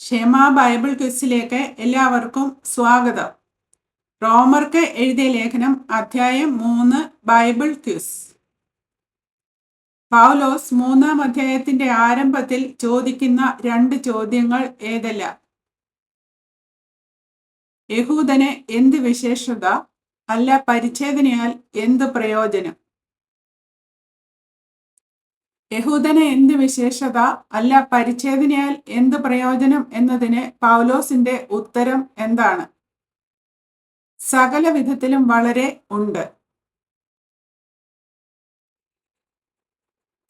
ക്ഷമ ബൈബിൾ ക്വിസിലേക്ക് എല്ലാവർക്കും സ്വാഗതം. റോമർക്ക് എഴുതിയ ലേഖനം അധ്യായം 3 ബൈബിൾ ക്വിസ്. പൗലോസ് 3-ാം അധ്യായത്തിന്റെ ആരംഭത്തിൽ ചോദിക്കുന്ന 2 ചോദ്യങ്ങൾ ഏതെല്ലാം? യഹൂദന് എന്ത് വിശേഷത? അല്ല പരിച്ഛേദനയാൽ എന്ത് പ്രയോജനം? യഹൂദന് എന്ത് വിശേഷത? അല്ല പരിച്ഛേദനയാൽ എന്ത് പ്രയോജനം എന്നതിന് പൗലോസിന്റെ ഉത്തരം എന്താണ്? സകല വിധത്തിലും വളരെ ഉണ്ട്.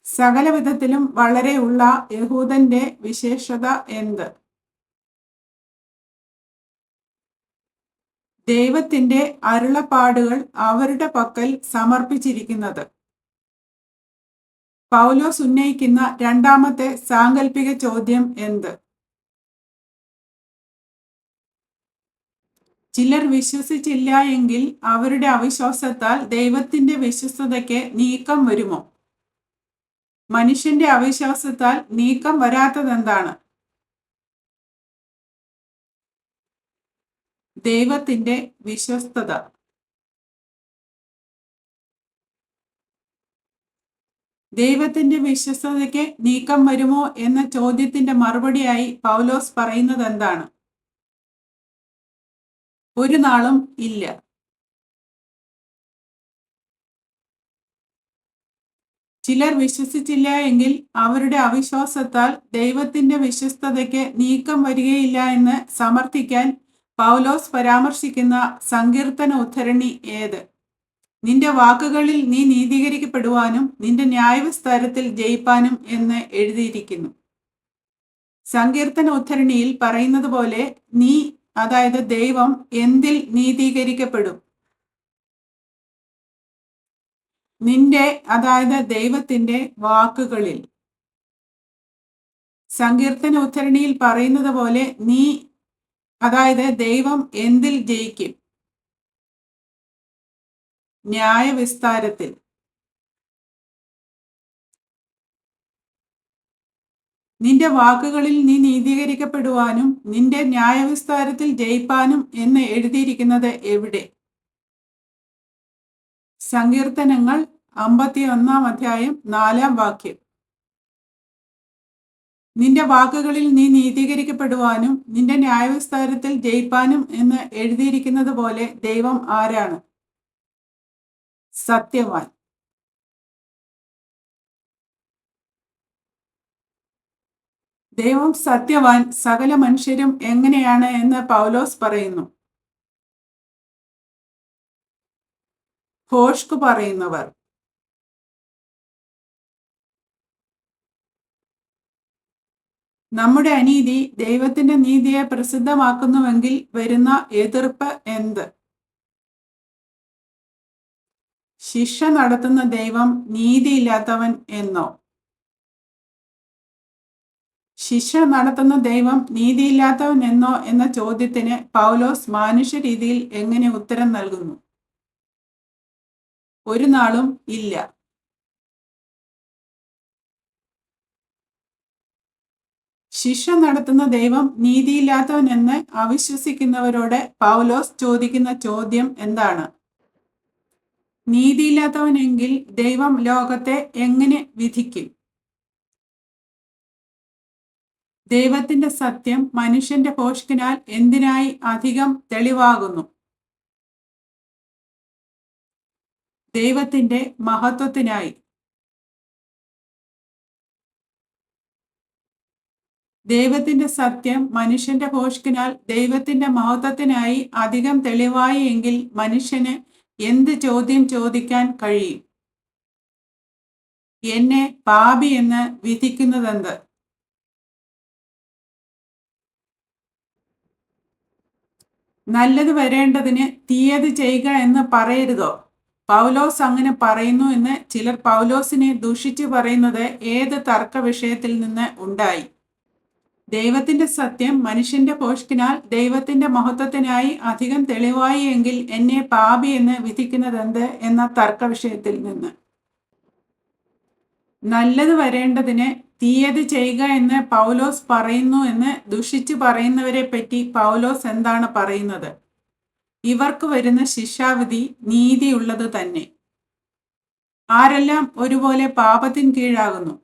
സകല വിധത്തിലും വളരെ ഉള്ള യഹൂദന്റെ വിശേഷത എന്ത്? ദൈവത്തിന്റെ അരുളപ്പാടുകൾ അവരുടെ പക്കൽ സമർപ്പിച്ചിരിക്കുന്നത്. പൗലോസ് ഉന്നയിക്കുന്ന 2-ാമത്തെ സാങ്കല്പിക ചോദ്യം എന്ത്? ചിലർ വിശ്വസിച്ചില്ല എങ്കിൽ അവരുടെ അവിശ്വാസത്താൽ ദൈവത്തിന്റെ വിശ്വസ്തതയ്ക്ക് നീക്കം വരുമോ? മനുഷ്യന്റെ അവിശ്വാസത്താൽ നീക്കം വരാത്തതെന്താണ്? ദൈവത്തിന്റെ വിശ്വസ്തത. ദൈവത്തിന്റെ വിശ്വസ്തതയ്ക്ക് നീക്കം വരുമോ എന്ന ചോദ്യത്തിന്റെ മറുപടിയായി പൗലോസ് പറയുന്നത് എന്താണ്? ഒരു നാളും ഇല്ല. ചിലർ വിശ്വസിച്ചില്ല എങ്കിൽ അവരുടെ അവിശ്വാസത്താൽ ദൈവത്തിന്റെ വിശ്വസ്തതയ്ക്ക് നീക്കം വരികയില്ല എന്ന് സമർത്ഥിക്കാൻ പൗലോസ് പരാമർശിക്കുന്ന സങ്കീർത്തന ഉദ്ധരണി ഏത്? നിന്റെ വാക്കുകളിൽ നീ നീതീകരിക്കപ്പെടുവാനും നിന്റെ ന്യായവിസ്താരത്തിൽ ജയിപ്പാനും എന്ന് എഴുതിയിരിക്കുന്നു. സങ്കീർത്തന ഉദ്ധരണിയിൽ പറയുന്നത് പോലെ നീ, അതായത് ദൈവം, എന്തിൽ നീതീകരിക്കപ്പെടും? നിന്റെ, അതായത് ദൈവത്തിന്റെ വാക്കുകളിൽ. സങ്കീർത്തന ഉദ്ധരണിയിൽ പറയുന്നത് പോലെ നീ, അതായത് ദൈവം, എന്തിൽ ജയിക്കും? ന്യായവിസ്താരത്തിൽ. നിന്റെ വാക്കുകളിൽ നീ നീതീകരിക്കപ്പെടുവാനും നിന്റെ ന്യായവിസ്താരത്തിൽ ജയിപ്പാനും എന്ന് എഴുതിയിരിക്കുന്നത് എവിടെ? സങ്കീർത്തനങ്ങൾ 51-ാം അധ്യായം 4-ാം വാക്യം. നിന്റെ വാക്കുകളിൽ നീ നീതീകരിക്കപ്പെടുവാനും നിന്റെ ന്യായവിസ്താരത്തിൽ ജയിപ്പാനും എന്ന് എഴുതിയിരിക്കുന്നത് പോലെ ദൈവം ആരാണ്? സത്യവാൻ. ദൈവം സത്യവാൻ. സകല മനുഷ്യരും എങ്ങനെയാണ് എന്ന് പൗലോസ് പറയുന്നു. ഭോഷ്ക് പറയുന്നവർ. നമ്മുടെ അനീതി ദൈവത്തിന്റെ നീതിയെ പ്രസിദ്ധമാക്കുന്നുവെങ്കിൽ വരുന്ന എതിർപ്പ് എന്ത്? ശിക്ഷ നടത്തുന്ന ദൈവം നീതിയില്ലാത്തവൻ എന്നോ? ശിക്ഷ നടത്തുന്ന ദൈവം നീതിയില്ലാത്തവൻ എന്നോ എന്ന ചോദ്യത്തിന് പൗലോസ് മാനുഷ്യ രീതിയിൽ എങ്ങനെ ഉത്തരം നൽകുന്നു? ഒരു നാളും ഇല്ല. ശിക്ഷ നടത്തുന്ന ദൈവം നീതിയില്ലാത്തവൻ എന്ന് അവിശ്വസിക്കുന്നവരോട് പൗലോസ് ചോദിക്കുന്ന ചോദ്യം എന്താണ്? നീതിയില്ലാത്തവനെങ്കിൽ ദൈവം ലോകത്തെ എങ്ങനെ വിധിക്കും? ദൈവത്തിന്റെ സത്യം മനുഷ്യന്റെ ഭോഷ്കിനാൽ എന്തിനായി അധികം തെളിവാകുന്നു? ദൈവത്തിന്റെ മഹത്വത്തിനായി. ദൈവത്തിന്റെ സത്യം മനുഷ്യന്റെ ഭോഷ്കിനാൽ ദൈവത്തിന്റെ മഹത്വത്തിനായി അധികം തെളിവായി എങ്കിൽ മനുഷ്യന് എന്ത് ചോദ്യം ചോദിക്കാൻ കഴിയും? എന്നെ പാപി എന്ന് വിധിക്കുന്നതെന്ത്? നല്ലത് വരേണ്ടതിന് തീയത് ചെയ്യുക എന്ന് പറയരുതോ? പൗലോസ് അങ്ങനെ പറയുന്നു എന്ന് ചിലർ പൗലോസിനെ ദൂഷിച്ചു പറയുന്നത് ഏത് തർക്ക വിഷയത്തിൽ നിന്ന് ഉണ്ടായി? ദൈവത്തിന്റെ സത്യം മനുഷ്യന്റെ ഭോഷ്കിനാൽ ദൈവത്തിന്റെ മഹത്വത്തിനായി അധികം തെളിവായി എങ്കിൽ എന്നെ പാപി എന്ന് വിധിക്കുന്നതെന്ത് എന്ന തർക്ക വിഷയത്തിൽ നിന്ന്. നല്ലത് വരേണ്ടതിന് തീയത് ചെയ്യുക എന്ന് പൗലോസ് പറയുന്നു എന്ന് ദുഷിച്ചു പറയുന്നവരെ പറ്റി പൗലോസ് എന്താണ് പറയുന്നത്? ഇവർക്ക് വരുന്ന ശിക്ഷാവിധി നീതിയുള്ളത് തന്നെ. ആരെല്ലാം ഒരുപോലെ പാപത്തിന് കീഴാകുന്നു?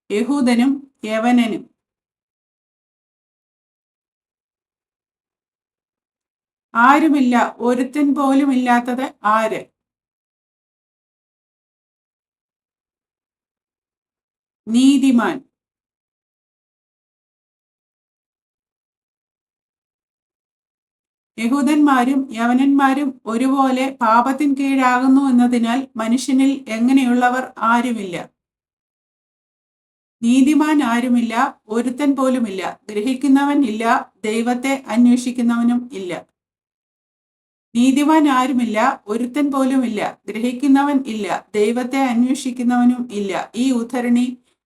യഹൂദനും യവനനും. ആരുമില്ല, ഒരുത്തൻ പോലും ഇല്ലാത്തത് ആര്? നീതിമാൻ. യഹൂദന്മാരും യവനന്മാരും ഒരുപോലെ പാപത്തിൻ കീഴാകുന്നു എന്നതിനാൽ മനുഷ്യനിൽ എങ്ങനെയുള്ളവർ ആരുമില്ല. നീതിമാൻ ആരുമില്ല, ഒരുത്തൻ പോലുമില്ല. ഗ്രഹിക്കുന്നവൻ ഇല്ല, ദൈവത്തെ അന്വേഷിക്കുന്നവനും ഇല്ല. നീതിമാൻ ആരുമില്ല, ഒരുത്തൻ പോലുമില്ല. ഗ്രഹിക്കുന്നവൻ ഇല്ല, ദൈവത്തെ അന്വേഷിക്കുന്നവനും ഇല്ല. ഈ ഉദ്ധരണി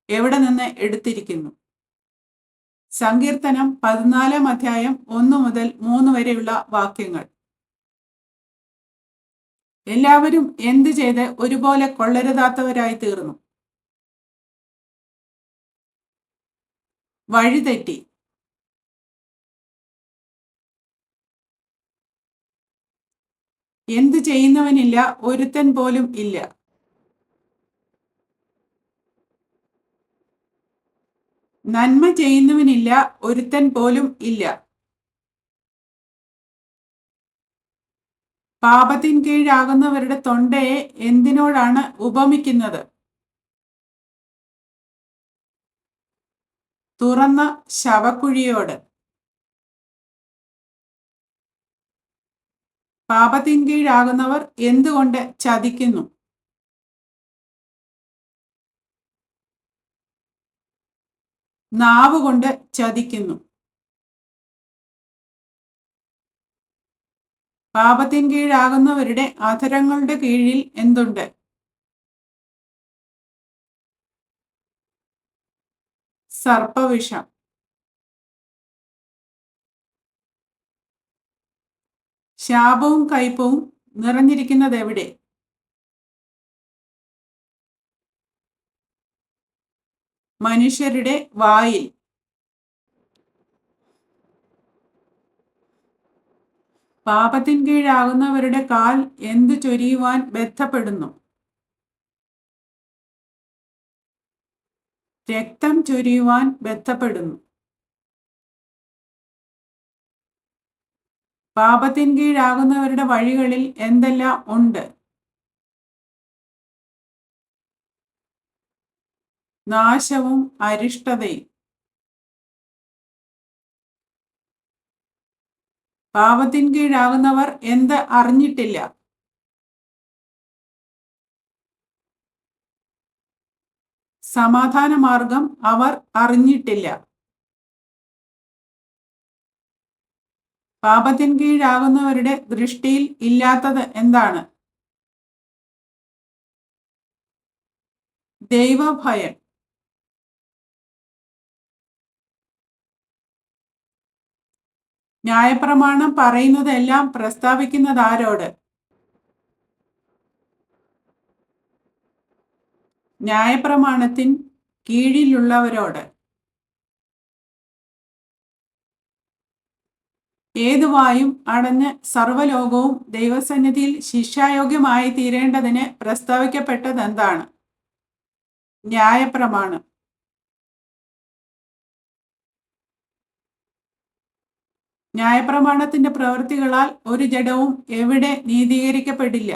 എവിടെ നിന്ന് എടുത്തിരിക്കുന്നു? സങ്കീർത്തനം 14 അധ്യായം 1 മുതൽ 3 വരെയുള്ള വാക്യങ്ങൾ. എല്ലാവരും എന്തു ചെയ്ത് ഒരുപോലെ കൊള്ളരുതാത്തവരായി തീർന്നു. വഴിതെറ്റി. എന്തു ചെയ്യുന്നവനില്ല, ഒരുത്തൻ പോലും ഇല്ല. നന്മ ചെയ്യുന്നവനില്ല, ഒരുത്തൻ പോലും ഇല്ല. പാപത്തിൻ കീഴാകുന്നവരുടെ തൊണ്ടയെ എന്തിനോടാണ് ഉപമിക്കുന്നത്? തുറന്ന ശവക്കുഴിയോട്. പാപത്തിൻ കീഴാകുന്നവർ എന്തുകൊണ്ട് ചതിക്കുന്നു? നാവുകൊണ്ട് ചതിക്കുന്നു. പാപത്തിൻ കീഴാകുന്നവരുടെ അധരങ്ങളുടെ കീഴിൽ എന്തുണ്ട്? സർപ്പവിഷം. ശാപവും കയ്പവും നിറഞ്ഞിരിക്കുന്നത് എവിടെ? മനുഷ്യരുടെ വായിൽ. പാപത്തിൻ കീഴാകുന്നവരുടെ കാൽ എന്തു ചൊരിയുവാൻ ബന്ധപ്പെടുന്നു? രക്തം ചൊരിയുവാൻ ബന്ധപ്പെടുന്നു. പാപത്തിൻ കീഴാകുന്നവരുടെ വഴികളിൽ എന്തെല്ലാം ഉണ്ട്? നാശവും അരിഷ്ടതയും. പാപത്തിൻ കീഴാകുന്നവർ എന്ത് അറിഞ്ഞിട്ടില്ല? സമാധാന മാർഗം അവർ അറിഞ്ഞിട്ടില്ല. പാപത്തിൻ കീഴാകുന്നവരുടെ ദൃഷ്ടിയിൽ ഇല്ലാത്തത് എന്താണ്? ദൈവഭയം. ന്യായപ്രമാണം പറയുന്നതെല്ലാം പ്രസ്താവിക്കുന്നത് ആരോട്? ന്യായപ്രമാണത്തിൻ കീഴിലുള്ളവരോട്. ഏതു വായും അടഞ്ഞ് സർവ്വലോകവും ദൈവസന്നിധിയിൽ ശിക്ഷായോഗ്യമായി തീരേണ്ടതിന് പ്രസ്താവിക്കപ്പെട്ടത് എന്താണ്? ന്യായപ്രമാണം. ന്യായപ്രമാണത്തിന്റെ പ്രവൃത്തികളാൽ ഒരു ജഡവും എവിടെ നീതീകരിക്കപ്പെടില്ല?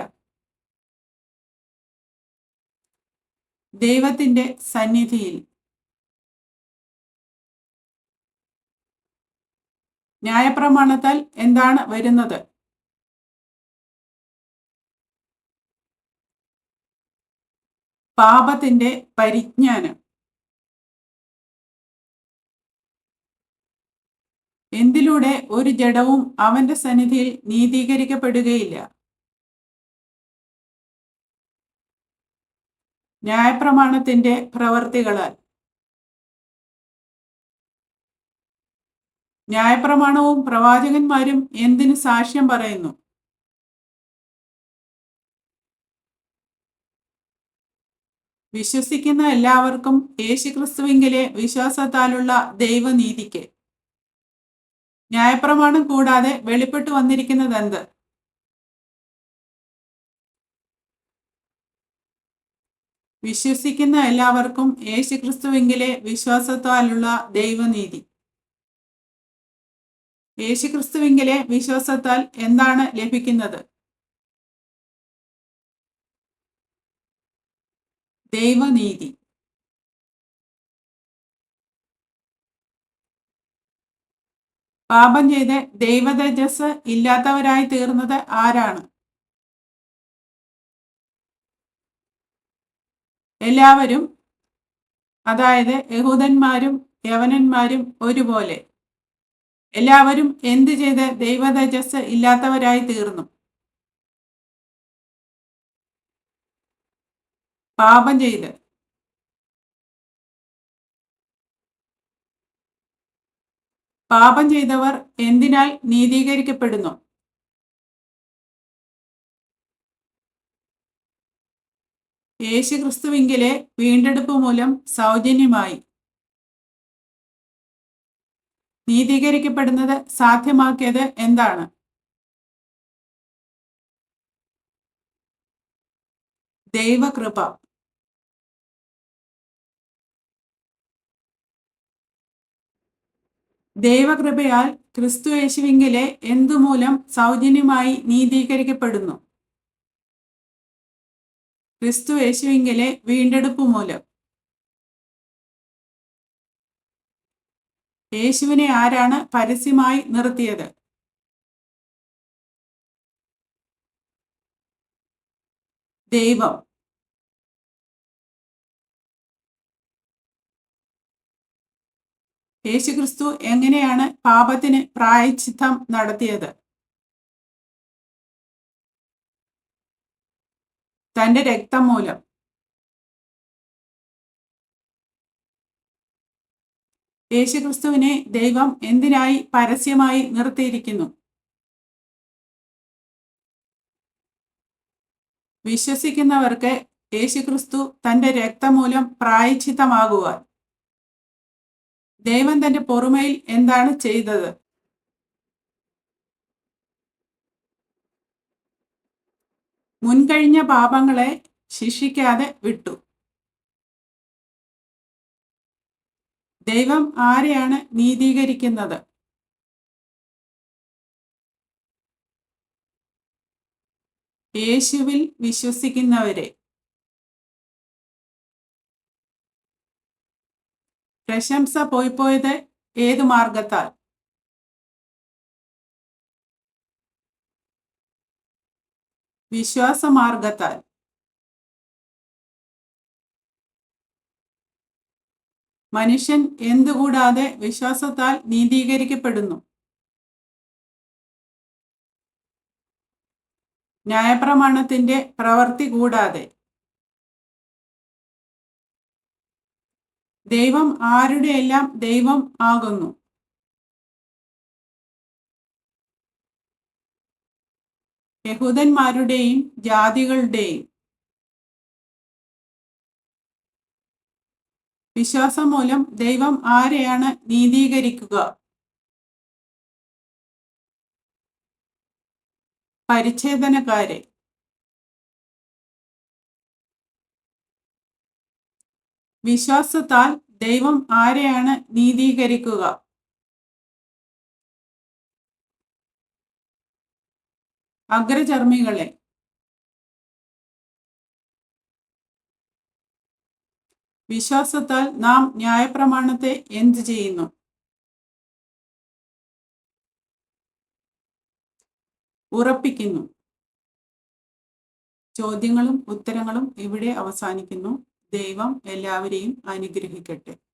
ദൈവത്തിന്റെ സന്നിധിയിൽ. ന്യായപ്രമാണത്താൽ എന്താണ് വരുന്നത്? പാപത്തിന്റെ പരിജ്ഞാനം. എന്തിലൂടെ ഒരു ജഡവും അവന്റെ സന്നിധിയിൽ നീതീകരിക്കപ്പെടുകയില്ല? ന്യായപ്രമാണത്തിന്റെ പ്രവർത്തികളാൽ. ന്യായപ്രമാണവും പ്രവാചകന്മാരും എന്തിനു സാക്ഷ്യം പറയുന്നു? വിശ്വസിക്കുന്ന എല്ലാവർക്കും യേശുക്രിസ്തുവിങ്കലെ വിശ്വാസത്താലുള്ള ദൈവനീതിക്ക്. ന്യായപ്രമാണം കൂടാതെ വെളിപ്പെട്ടു വന്നിരിക്കുന്നതെന്ത്? വിശ്വസിക്കുന്ന എല്ലാവർക്കും യേശുക്രിസ്തുവിങ്കലെ വിശ്വാസത്താലുള്ള ദൈവനീതി. യേശുക്രിസ്തുവിങ്കലെ വിശ്വാസത്താൽ എന്താണ് ലഭിക്കുന്നത്? ദൈവനീതി. പാപം ചെയ്ത് ദൈവതേജസ് ഇല്ലാത്തവരായി തീർന്നത് ആരാണ്? എല്ലാവരും, അതായത് യഹൂദന്മാരും യവനന്മാരും ഒരുപോലെ. എല്ലാവരും എന്ത് ചെയ്ത് ദൈവതേജസ് ഇല്ലാത്തവരായി തീർന്നു? പാപം ചെയ്ത്. പാപം ചെയ്തവർ എന്തിനാൽ നീതീകരിക്കപ്പെടുന്നു? യേശുക്രിസ്തുവിങ്കലെ വീണ്ടെടുപ്പ് മൂലം സൗജന്യമായി. നീതീകരിക്കപ്പെടുന്നത് സാധ്യമാക്കിയത് എന്താണ്? ദൈവകൃപ. ദൈവകൃപയാൽ ക്രിസ്തു യേശുവിങ്കലെ എന്തുമൂലം സൗജന്യമായി നീതീകരിക്കപ്പെടുന്നു? ക്രിസ്തു യേശുവിങ്കലെ വീണ്ടെടുപ്പ് മൂലം. യേശുവിനെ ആരാണ് പരസ്യമായി നിർത്തിയത്? ദൈവം. യേശുക്രിസ്തു എങ്ങനെയാണ് പാപത്തിന് പ്രായശ്ചിത്തം നടത്തിയത്? തന്റെ രക്തം മൂലം. യേശുക്രിസ്തുവിനെ ദൈവം എന്തിനായി പരസ്യമായി നിർത്തിയിരിക്കുന്നു? വിശ്വസിക്കുന്നവർക്ക് യേശുക്രിസ്തു തന്റെ രക്തം മൂലം പ്രായശ്ചിത്തമാകുവാൻ. ദൈവം തന്റെ പൊറുമയിൽ എന്താണ് ചെയ്തത്? മുൻകഴിഞ്ഞ പാപങ്ങളെ ശിക്ഷിക്കാതെ വിട്ടു. ദൈവം ആരെയാണ് നീതീകരിക്കുന്നത്? യേശുവിൽ വിശ്വസിക്കുന്നവരെ. പ്രശംസ പോയത് ഏതു മാർഗത്താൽ? വിശ്വാസമാർഗത്താൽ. മനുഷ്യൻ എന്തുകൂടാതെ വിശ്വാസത്താൽ നീതീകരിക്കപ്പെടുന്നു? ന്യായപ്രമാണത്തിന്റെ പ്രവൃത്തി കൂടാതെ. ദൈവം ആരുടെയെല്ലാം ദൈവം ആകുന്നു? യഹൂദന്മാരുടെയും ജാതികളുടെയും. വിശ്വാസം മൂലം ദൈവം ആരെയാണ് നീതീകരിക്കുക? പരിച്ഛേദനക്കാരെ. വിശ്വാസത്താൽ ദൈവം ആരെയാണ് നീതീകരിക്കുക? അഗ്രചർമ്മികളെ. വിശ്വാസത്താൽ നാം ന്യായപ്രമാണത്തെ എന്തു ചെയ്യുന്നു? ഉറപ്പിക്കുന്നു. ചോദ്യങ്ങളും ഉത്തരങ്ങളും ഇവിടെ അവസാനിക്കുന്നു. ദൈവം എല്ലാവരെയും അനുഗ്രഹിക്കട്ടെ.